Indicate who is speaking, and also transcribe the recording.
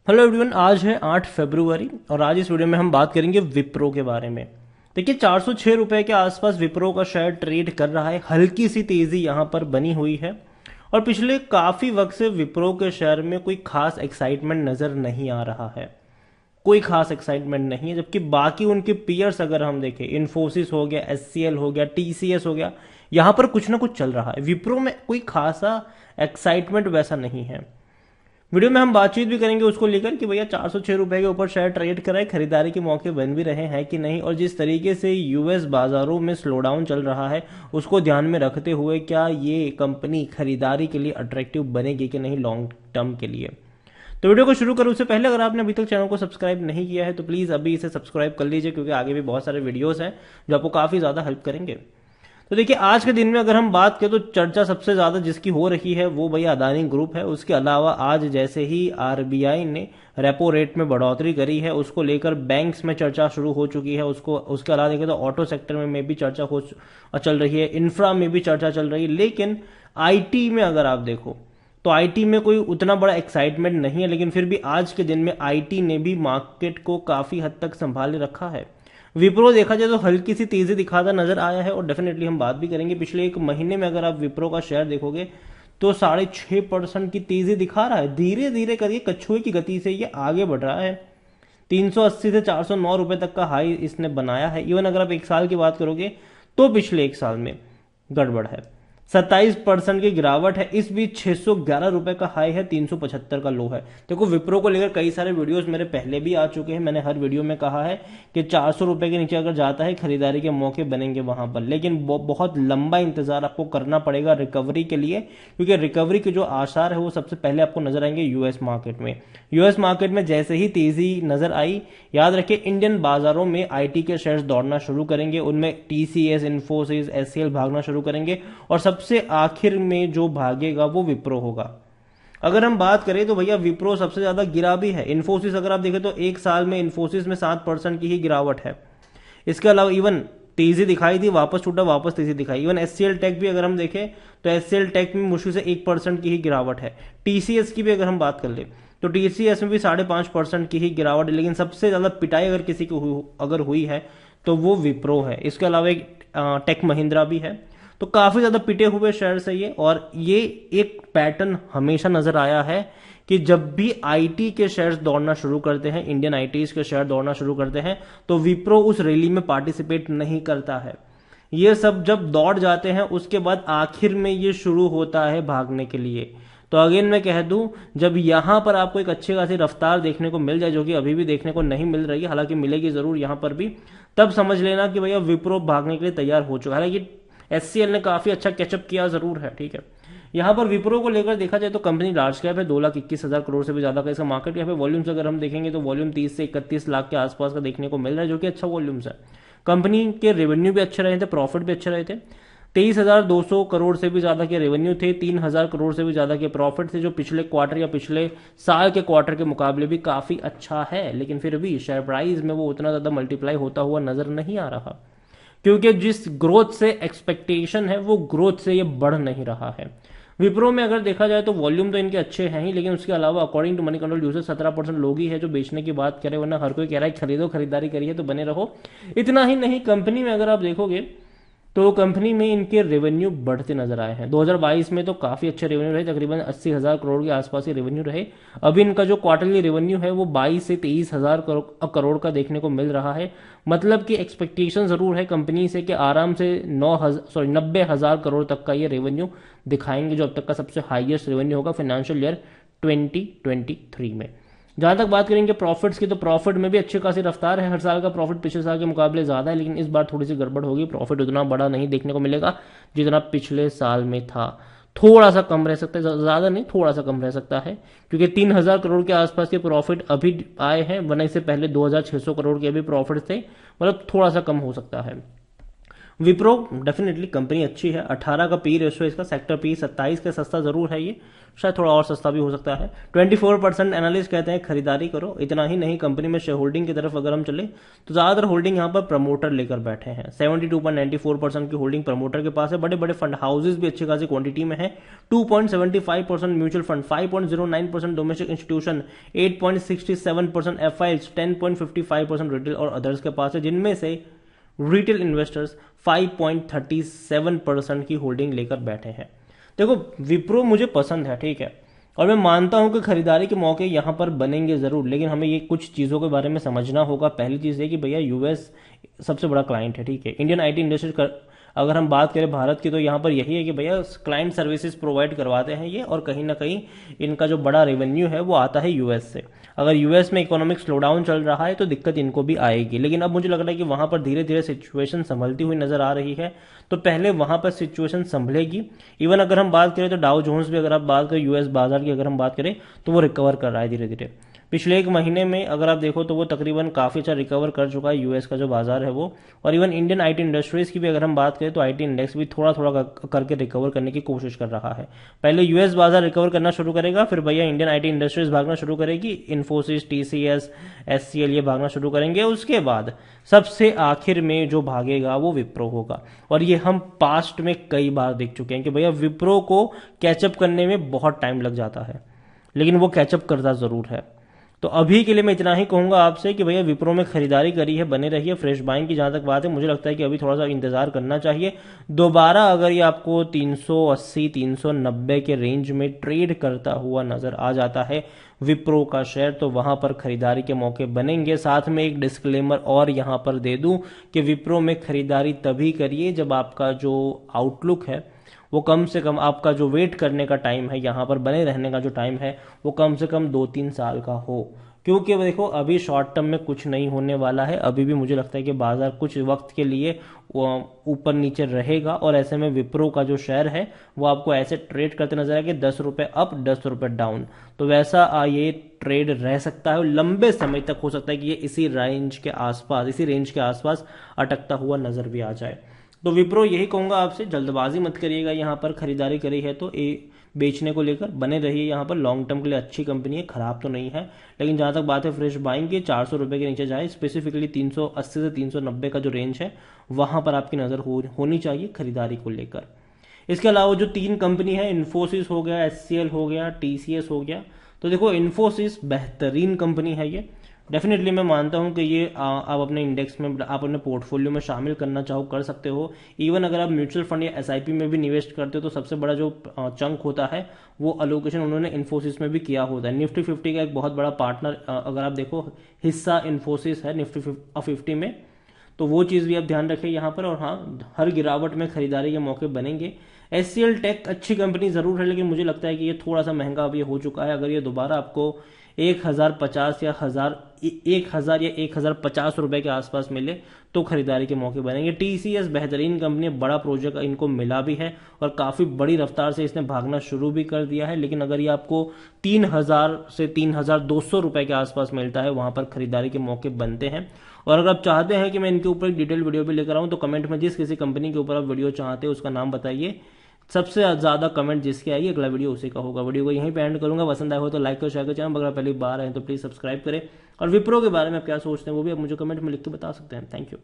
Speaker 1: Hello everyone, आज है 8 फरवरी और आज इस वीडियो में हम बात करेंगे विप्रो के बारे में। देखिए 406 रुपए के आसपास विप्रो का शेयर ट्रेड कर रहा है। हल्की सी तेजी यहां पर बनी हुई है और पिछले काफी वक्त से विप्रो के शेयर में कोई खास एक्साइटमेंट नजर नहीं आ रहा है। कोई खास एक्साइटमेंट नहीं है, जबकि बाकी उनके पीयर्स अगर हम देखें, इन्फोसिस हो गया, एचसीएल हो गया, टीसीएस हो गया, यहां पर कुछ ना कुछ चल रहा है। विप्रो में कोई खासा एक्साइटमेंट वैसा नहीं है। वीडियो में हम बातचीत भी करेंगे उसको लेकर कि भैया 406 रुपए के ऊपर शेयर ट्रेड कर रहे हैं, खरीदारी के मौके बन भी रहे हैं कि नहीं, और जिस तरीके से यूएस बाजारों में स्लोडाउन चल रहा है उसको ध्यान में रखते हुए क्या ये कंपनी खरीदारी के लिए अट्रैक्टिव बनेगी कि नहीं लॉन्ग टर्म के लिए। तो वीडियो को शुरू करूं उससे पहले अगर आपने अभी तक चैनल को सब्सक्राइब नहीं किया है तो प्लीज अभी इसे सब्सक्राइब कर लीजिए, क्योंकि आगे भी बहुत सारे वीडियोस हैं जो आपको काफी ज्यादा हेल्प करेंगे। तो देखिए आज के दिन में अगर हम बात करें तो चर्चा सबसे ज्यादा जिसकी हो रही है वो भैया अदानी ग्रुप है। उसके अलावा आज जैसे ही आरबीआई ने रेपो रेट में बढ़ोतरी करी है उसको लेकर बैंक्स में चर्चा शुरू हो चुकी है। उसके अलावा देखें तो ऑटो सेक्टर में भी चर्चा चल रही है, इंफ्रा में भी चर्चा चल रही है। लेकिन आईटी में अगर आप देखो तो आईटी में कोई उतना बड़ा एक्साइटमेंट नहीं है, लेकिन फिर भी आज के दिन में आईटी ने भी मार्केट को काफी हद तक संभाले रखा है। विप्रो देखा जाए तो हल्की सी तेजी दिखाता नजर आया है और डेफिनेटली हम बात भी करेंगे। पिछले एक महीने में अगर आप विप्रो का शेयर देखोगे तो 6.5% की तेजी दिखा रहा है। धीरे धीरे करके कछुए की गति से ये आगे बढ़ रहा है। 380 से 409 रुपए तक का हाई इसने बनाया है। इवन अगर आप एक साल की बात करोगे तो पिछले एक साल में गड़बड़ है, 27% की गिरावट है। इस बीच 611 रुपए का हाई है, 375 का लो है। देखो विप्रो को लेकर कई सारे वीडियोस मेरे पहले भी आ चुके हैं। मैंने हर वीडियो में कहा है कि 400 रुपए के नीचे अगर जाता है खरीदारी के मौके बनेंगे वहां पर, लेकिन बहुत लंबा इंतजार आपको करना पड़ेगा रिकवरी के लिए, क्योंकि रिकवरी के जो आसार है वो सबसे पहले आपको नजर आएंगे यूएस मार्केट में। यूएस मार्केट में जैसे ही तेजी नजर आई, याद रखिए इंडियन बाजारों में आईटी के शेयर्स दौड़ना शुरू करेंगे, उनमें टीसीएस, इन्फोसिस, एचसीएल भागना शुरू करेंगे और सबसे आखिर में जो भागेगा वो विप्रो होगा। अगर हम बात करें तो भैया विप्रो सबसे ज्यादा गिरा भी है। इन्फोसिस अगर आप देखें तो एक साल में इन्फोसिस में 7% की ही गिरावट है। इसके अलावा इवन तेजी दिखाई थी, वापस छूटा, वापस तेजी दिखाई। इवन एचसीएल टेक भी अगर हम देखें तो एचसीएल टेक में मुश्किल से 1% की ही गिरावट है। टीसीएस की भी अगर हम बात कर ले तो टीसीएस में भी 5.5% की ही गिरावट है। लेकिन सबसे ज्यादा पिटाई अगर किसी को अगर हुई है तो वो विप्रो है। इसके अलावा एक टेक महिंद्रा भी है। तो काफी ज्यादा पिटे हुए शेयर है ये, और ये एक पैटर्न हमेशा नजर आया है कि जब भी आईटी के शेयर्स दौड़ना शुरू करते हैं, इंडियन आईटीज के शेयर दौड़ना शुरू करते हैं, तो विप्रो उस रैली में पार्टिसिपेट नहीं करता है। ये सब जब दौड़ जाते हैं उसके बाद आखिर में ये शुरू होता है भागने के लिए। तो अगेन मैं कह दूं, जब यहां पर आपको एक अच्छी खासी रफ्तार देखने को मिल जाए, जो कि अभी भी देखने को नहीं मिल रही है, हालांकि मिलेगी जरूर यहां पर भी, तब समझ लेना कि भैया विप्रो भागने के लिए तैयार हो चुका है। हालांकि एचसीएल ने काफी अच्छा कैचअप किया जरूर है, ठीक है। यहां पर विप्रो को लेकर देखा जाए तो कंपनी लार्ज कैप है, 2,21,000 करोड़ से भी ज्यादा का इसका मार्केट कैप है। वॉल्यूम्स अगर हम देखेंगे तो वॉल्यूम 30 से 31 लाख के आसपास का देखने को मिल रहा है, जो कि अच्छा वॉल्यूम्स है। कंपनी के रेवेन्यू भी अच्छे रहे थे, प्रॉफिट भी अच्छे रहे थे। 23,200 करोड़ से भी ज्यादा के रेवेन्यू थे, 3,000 करोड़ से भी ज्यादा के प्रॉफिट थे, जो पिछले क्वार्टर या पिछले साल के क्वार्टर के मुकाबले भी काफी अच्छा है। लेकिन फिर भी शेयर प्राइस में वो उतना ज्यादा मल्टीप्लाई होता हुआ नजर नहीं आ रहा, क्योंकि जिस ग्रोथ से एक्सपेक्टेशन है वो ग्रोथ से ये बढ़ नहीं रहा है। विप्रो में अगर देखा जाए तो वॉल्यूम तो इनके अच्छे हैं ही, लेकिन उसके अलावा according to Moneycontrol user 17% लोग ही है जो बेचने की बात करें, वरना हर कोई कह रहा है खरीदो, खरीदारी करिए तो बने रहो। इतना ही नहीं, कंपनी में अगर आप देखोगे तो कंपनी में इनके रेवेन्यू बढ़ते नजर आए हैं। 2022 में तो काफी अच्छे रेवेन्यू रहे, तकरीबन 80,000 करोड़ के आसपास ही रेवेन्यू रहे। अभी इनका जो क्वार्टरली रेवेन्यू है वो 22 से 23,000 करोड़ का देखने को मिल रहा है। मतलब कि एक्सपेक्टेशन जरूर है कंपनी से कि आराम से 90,000 करोड़ तक का ये रेवेन्यू दिखाएंगे, जो अब तक का सबसे हाईएस्ट रेवेन्यू होगा फाइनेंशियल ईयर 2023 में। जहां तक बात करेंगे प्रॉफिट्स की, तो प्रॉफिट में भी अच्छी खासी रफ्तार है। हर साल का प्रॉफिट पिछले साल के मुकाबले ज्यादा है, लेकिन इस बार थोड़ी सी गड़बड़ होगी, प्रॉफिट उतना बड़ा नहीं देखने को मिलेगा जितना पिछले साल में था। थोड़ा सा कम रह सकता है, ज्यादा नहीं, थोड़ा सा कम रह सकता है, क्योंकि 3,000 करोड़ के आसपास के प्रॉफिट अभी आए हैं, वरना इससे पहले 2,600 करोड़ के भी प्रॉफिट थे। मतलब थोड़ा सा कम हो सकता है। विप्रो डेफिनेटली कंपनी अच्छी है, 18 का पी रेशो इसका, सेक्टर पी 27 का, सस्ता जरूर है ये, शायद थोड़ा और सस्ता भी हो सकता है। 24% एनालिस्ट कहते हैं खरीदारी करो। इतना ही नहीं, कंपनी में शेयर होल्डिंग की तरफ अगर हम चले तो ज्यादातर होल्डिंग यहाँ पर प्रमोटर लेकर बैठे हैं। 72.94% की होल्डिंग प्रमोटर के पास है। बड़े बड़े फंड हाउसेज भी अच्छी खासी क्वांटिटी में है। 2.75% mutual fund, 5.09% domestic institution, 8.67% FIIs, 10.55% retail और अदर्स के पास है, जिनमें से रिटेल इन्वेस्टर्स 5.37% की होल्डिंग लेकर बैठे हैं। देखो विप्रो मुझे पसंद है, ठीक है, और मैं मानता हूं कि खरीदारी के मौके यहां पर बनेंगे जरूर, लेकिन हमें ये कुछ चीजों के बारे में समझना होगा। पहली चीज है कि भैया यूएस सबसे बड़ा क्लाइंट है, ठीक है। इंडियन आईटी इंडस्ट्री अगर हम बात करें भारत की तो यहाँ पर यही है कि भैया क्लाइंट सर्विसेज प्रोवाइड करवाते हैं ये, और कहीं ना कहीं इनका जो बड़ा रेवेन्यू है वो आता है यूएस से। अगर यूएस में इकोनॉमिक स्लोडाउन चल रहा है तो दिक्कत इनको भी आएगी, लेकिन अब मुझे लग रहा है कि वहां पर धीरे धीरे सिचुएशन संभलती हुई नजर आ रही है, तो पहले वहां पर सिचुएशन संभलेगी। इवन अगर हम बात करें तो डाउ जोन्स भी, अगर आप बात करें यूएस बाजार की अगर हम बात करें तो वो रिकवर कर रहा है धीरे धीरे। पिछले एक महीने में अगर आप देखो तो वो तकरीबन काफी अच्छा रिकवर कर चुका है यूएस का जो बाजार है वो। और इवन इंडियन आईटी इंडस्ट्रीज की भी अगर हम बात करें तो आईटी इंडेक्स भी थोड़ा थोड़ा करके रिकवर करने की कोशिश कर रहा है। पहले यूएस बाजार रिकवर करना शुरू करेगा, फिर भैया इंडियन आईटी इंडस्ट्रीज भागना शुरू करेगी, इन्फोसिस, टीसीएस, एचसीएल ये भागना शुरू करेंगे। उसके बाद सबसे आखिर में जो भागेगा वो विप्रो होगा। और ये हम पास्ट में कई बार देख चुके हैं कि भैया विप्रो को कैचअप करने में बहुत टाइम लग जाता है, लेकिन वो कैचअप करता जरूर है। तो अभी के लिए मैं इतना ही कहूंगा आपसे कि भैया विप्रो में खरीदारी करी है, बने रहिए। फ्रेश बाइंग की जहां तक बात है, मुझे लगता है कि अभी थोड़ा सा इंतजार करना चाहिए। दोबारा अगर ये आपको 380 390 के रेंज में ट्रेड करता हुआ नजर आ जाता है विप्रो का शेयर, तो वहां पर खरीदारी के मौके बनेंगे। साथ में एक डिस्क्लेमर और यहां पर दे दूं कि विप्रो में खरीदारी तभी करिए जब आपका जो आउटलुक है वो कम से कम, आपका जो वेट करने का टाइम है, यहां पर बने रहने का जो टाइम है वो कम से कम 2-3 साल का हो। क्योंकि देखो अभी शॉर्ट टर्म में कुछ नहीं होने वाला है, अभी भी मुझे लगता है कि बाजार कुछ वक्त के लिए ऊपर नीचे रहेगा, और ऐसे में विप्रो का जो शेयर है वो आपको ऐसे ट्रेड करते नजर आएगा 10 रुपए अप 10 रुपए डाउन। तो वैसा ये ट्रेड रह सकता है, और लंबे समय तक हो सकता है कि ये इसी रेंज के आसपास अटकता हुआ नजर भी आ जाए। तो विप्रो यही कहूंगा आपसे, जल्दबाजी मत करिएगा, यहाँ पर खरीदारी करी है तो बेचने को लेकर बने रहिए। यहाँ पर लॉन्ग टर्म के लिए अच्छी कंपनी है, खराब तो नहीं है। लेकिन जहां तक बात है फ्रेश बाइंग की, 400 रुपए के नीचे जाए, स्पेसिफिकली 380 से 390 का जो रेंज है वहां पर आपकी नजर होनी चाहिए खरीदारी को लेकर। इसके अलावा जो 3 कंपनी है, इन्फोसिस हो गया, एचसीएल हो गया, टीसीएस हो गया, तो देखो इन्फोसिस बेहतरीन कंपनी है ये। डेफिनेटली मैं मानता हूं कि ये आप अपने इंडेक्स में, आप अपने पोर्टफोलियो में शामिल करना चाहो कर सकते हो। इवन अगर आप म्यूचुअल फंड या एसआईपी में भी निवेश करते हो तो सबसे बड़ा जो चंक होता है वो अलोकेशन उन्होंने इन्फोसिस में भी किया होता है। निफ्टी 50 का एक बहुत बड़ा पार्टनर अगर आप देखो हिस्सा इन्फोसिस है निफ्टी 50 में, तो वो चीज़ भी आप ध्यान रखें यहाँ पर। और हाँ, हर गिरावट में खरीदारी के मौके बनेंगे। एचसीएल टेक अच्छी कंपनी जरूर है, लेकिन मुझे लगता है कि ये थोड़ा सा महंगा अभी हो चुका है। अगर ये दोबारा आपको 1050 या 1000 या 1050 रुपए के आसपास मिले तो खरीदारी के मौके बनेंगे। टीसीएस बेहतरीन कंपनी, बड़ा प्रोजेक्ट इनको मिला भी है और काफी बड़ी रफ्तार से इसने भागना शुरू भी कर दिया है। लेकिन अगर ये आपको 3000 से 3200 रुपए के आसपास मिलता है, वहां पर खरीदारी के मौके बनते हैं। और अगर आप चाहते हैं कि मैं इनके ऊपर एक डिटेल वीडियो भी लेकर आऊं तो कमेंट में जिस किसी कंपनी के ऊपर आप वीडियो चाहते हैं उसका नाम बताइए। सबसे ज्यादा कमेंट जिसके आएगी अगला वीडियो उसी का होगा। वीडियो को यहीं पे एंड करूंगा। पसंद आया हो तो लाइक और शेयर करें। अगर पहली बार आए तो प्लीज सब्सक्राइब करें। और विप्रो के बारे में आप क्या सोचते हैं वो भी आप मुझे कमेंट में लिख के बता सकते हैं। Thank you.